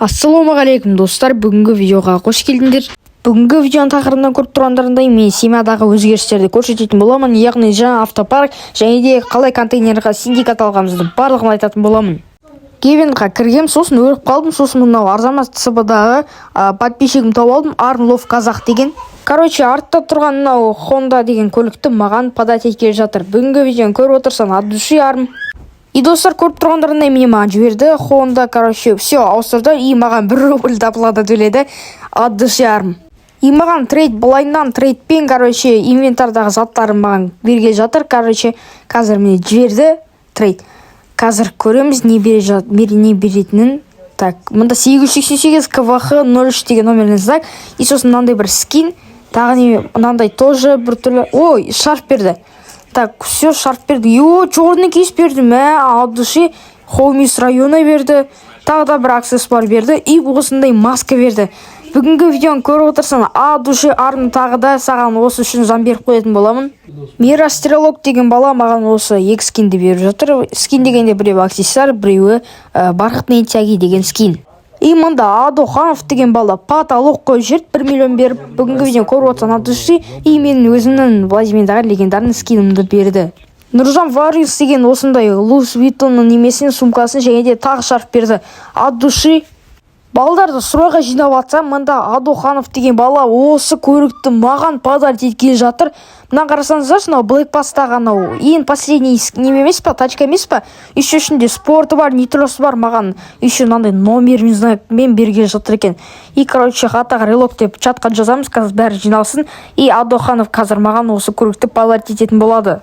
Ассалаумағалейкум достар, бүгінгі видеоға қош келдіңдер. Бүгінгі видеоның тақырыбынан көріп тұрғандарындай мен семьядағы өзгерістерді көрсететін боламын, яғни жаңа автопарк және де қалай контейнерға синдикат алғанымызды барлығын айтатын боламын. Кевинға кіргем, сосын өліп қалдым, сосын мынау Арзамас ЦБ-дағы подписчигім тауып алдым, Арнлов Казах деген. Артта тұрған мынау Honda деген көлікті маған подать еткелі жатыр. Бүгінгі видеоны көріп отырсаң, от души арм. И достар, көріп тұрғандарындай маған жіберді. Honda, все ауыстырды. И маған 1 рубль доплата төледі. От души арм. И маған трейд былайынан трейдпен, инвентардағы заттарын маған берге жатыр. Қазір мені жіберді трейд. Қазір көреміз не беретінін. Так, мұнда 888 КВХ 03 деген номерный знак. И сосын мынандай бір скин. Тағы не мынандай тоже бір түрлі. Ой, шарф берді. Так, все, шарф берді. Черный кейс берді. От души Холмис района берді. Тағы да бір аксессуар берді. И осындай маска берді. Бүгінгі видеоны көріп отырсаң, от души арм, тағы да саған осы үшін зам беріп қоятын боламын. Мира Стрелок деген бала маған осы 2 скинді беріп жатыр. Скин дегенде біреуі аксессуар, біреуі барқытный тяги деген скин. И мында Адоханов деген бала потолок қойып жүрді, 1 миллион беріп. Бүгінгі видеоны көріп отырсаң, от души, и менің өзімнің Владимирдағы легендарный скинімді берді. Нұржан Вариус деген осындай Луис Виттонның немесін, сумкасын және де тағы шарф берді. От души. Балдарды сұрайға жинап атсам, мында Адоханов деген бала осы көлікті маған подарить еткелі жатыр. Мына қарасаңыздар, мынау Black Pass'тағы анау ең последний неме емес па, тачка емес па? Еще ішінде спорты бар, нитросы бар, маған еще мынандай номер, не знаю, мен берге жатыр екен. И хатаға релок деп чатқа жазамыз, қазір бәрі жиналсын. И Адоханов қазір маған осы көлікті подарить ететін болады.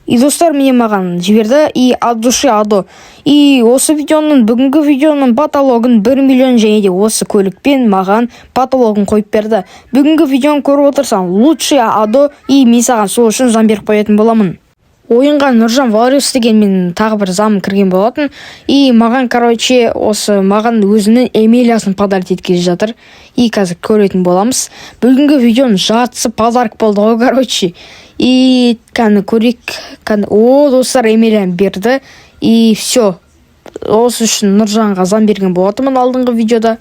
И достар маған жіберді, и от души Адо. И осы бүгінгі видеоның потологын 1 миллион және де осы көлікпен маған потологын қойып берді. Бүгінгі видеоны көріп отырсаң, лучший Адо, и мен саған сол үшін зам беріп қоятын боламын. Ойынға Нұржан Вариус деген мен тағы бір зам кірген болатын. И маған, маған өзінің Эмилиясын подарить еткелі жатыр. И қазір көретін боламыз. Бүгінгі видеоның жартысы подарок болды ғой, И көрек, достар Эмилиян берді. И все. Осы үшін Нұржанға зам берген болатымын алдыңғы видеода.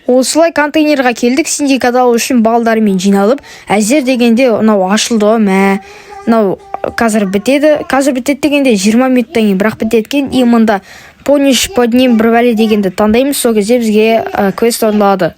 Осылай контейнерға келдік, синдикат алу үшін балдармен жиналып. Әзер дегенде мынау ашылды, мынау қазір бітеді. Қазір бітеді дегенде 20 минуттан кейін бірақ бітеді екен. И мында пониш под ним бір бәле дегенде таңдаймыз, сол кезде бізге квест орындалады.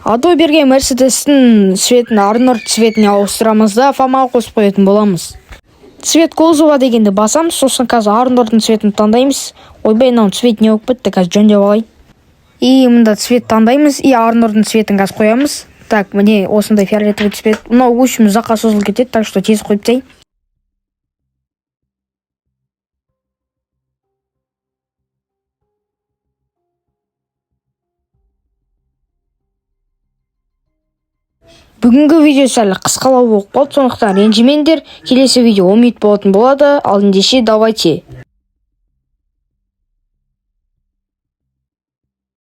Адо берген Мерседестің цветін Арнольд цветіне ауыстырамыз да фамал қосып қоятын боламыз. Цвет кузова дегенді басамыз, сосын қазір Арнольдың цветін таңдаймыз. Ойбай, мынау цвет не болып кетті, қазір жөндеп алайын. И мында цвет таңдаймыз, и Арнольдың цветін қазір қоямыз. Так, міне осындай фиолетовый цвет. Мынау өшім ұзаққа созылып кетеді, так что тез қойып тастайын. Бүгінгі видео сәл қысқалау болып қалды, сондықтан ренжімеңдер. Келесі видео 10 минут болатын болады. Ал ендеше давайте.